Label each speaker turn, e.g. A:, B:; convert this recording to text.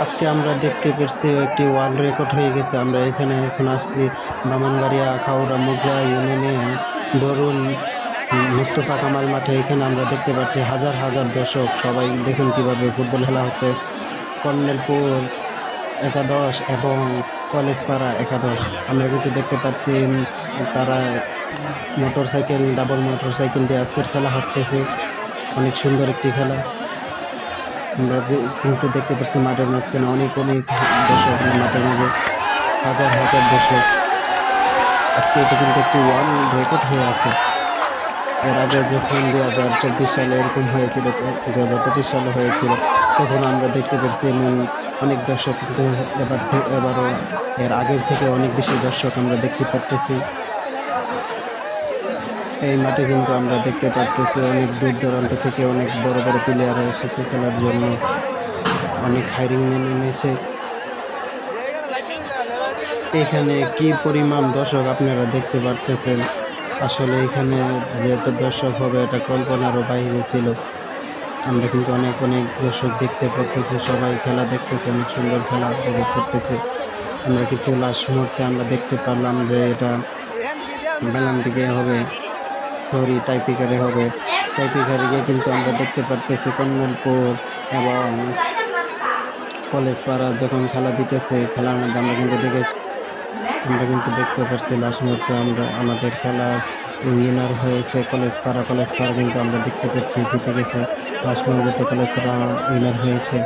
A: আজকে আমরা দেখতে পাচ্ছি একটি ওয়ার্ল্ড রেকর্ড হয়ে গেছে। আমরা এখানে এখন আসছি ব্রাহ্মণবাড়িয়া আখাউড়া মোগরা ইউনিয়নের দরুন মুস্তফা কামাল মাঠে। এখানে আমরা দেখতে পাচ্ছি হাজার হাজার দর্শক। সবাই দেখুন কিভাবে ফুটবল খেলা হচ্ছে। কর্নেলপুর একাদশ এবং কলেজপাড়া একাদশ আমরা কিন্তু দেখতে পাচ্ছি তারা ডাবল মোটর সাইকেল দিয়ে আজকের খেলা হচ্ছে। অনেক সুন্দর একটি খেলা আমরা কিন্তু দেখতে পাচ্ছি মাঠের মাঝখানে অনেক দর্শক, মাঠের মাঝে হাজার হাজার দর্শক। আজকে এটা কিন্তু একটি ওয়ার্ল্ড রেকর্ড হয়ে আছে। এর আগে যখন 2024 সালে এরকম হয়েছিল, 2025 সালে হয়েছিল, তখন আমরা দেখতে পাচ্ছি অনেক দর্শক। কিন্তু এবারও এর আগের থেকে অনেক বেশি দর্শক আমরা দেখতে পারতেছি। এই মাঠে কিন্তু আমরা দেখতে পারতেছি অনেক দূর দূরান্ত থেকে অনেক বড় বড় প্লেয়াররা এসেছে খেলার জন্য। অনেক হাইরিং মেনে নিয়েছে। এখানে কি পরিমাণ দর্শক আপনারা দেখতে পারতেছেন। আসলে এখানে যেহেতু দর্শক হবে এটা কল্পনারও বাইরে ছিল। আমরা কিন্তু অনেক দর্শক দেখতে পারতেছি। সবাই খেলা দেখতেছে, অনেক সুন্দর খেলা উপভোগ করতেছে। আমরা কিন্তু লাস্ট মুহূর্তে আমরা দেখতে পারলাম যে এটা পেনাল্টিতে হবে, টাইপিকারে হবে। টাইপিকারে গিয়ে কিন্তু আমরা দেখতে পারতেছি কর্নেলপুর এবং কলেজপাড়া যখন খেলা দিতেছে, খেলার মধ্যে আমরা কিন্তু দেখতে পাচ্ছি লাস্ট মুহূর্তে আমাদের খেলা উইনার হয়েছে কলেজপাড়া কিন্তু আমরা দেখতে পাচ্ছি জিতে গেছে। লাস্ট মুহূর্তে কলেজপাড়া উইনার হয়েছে।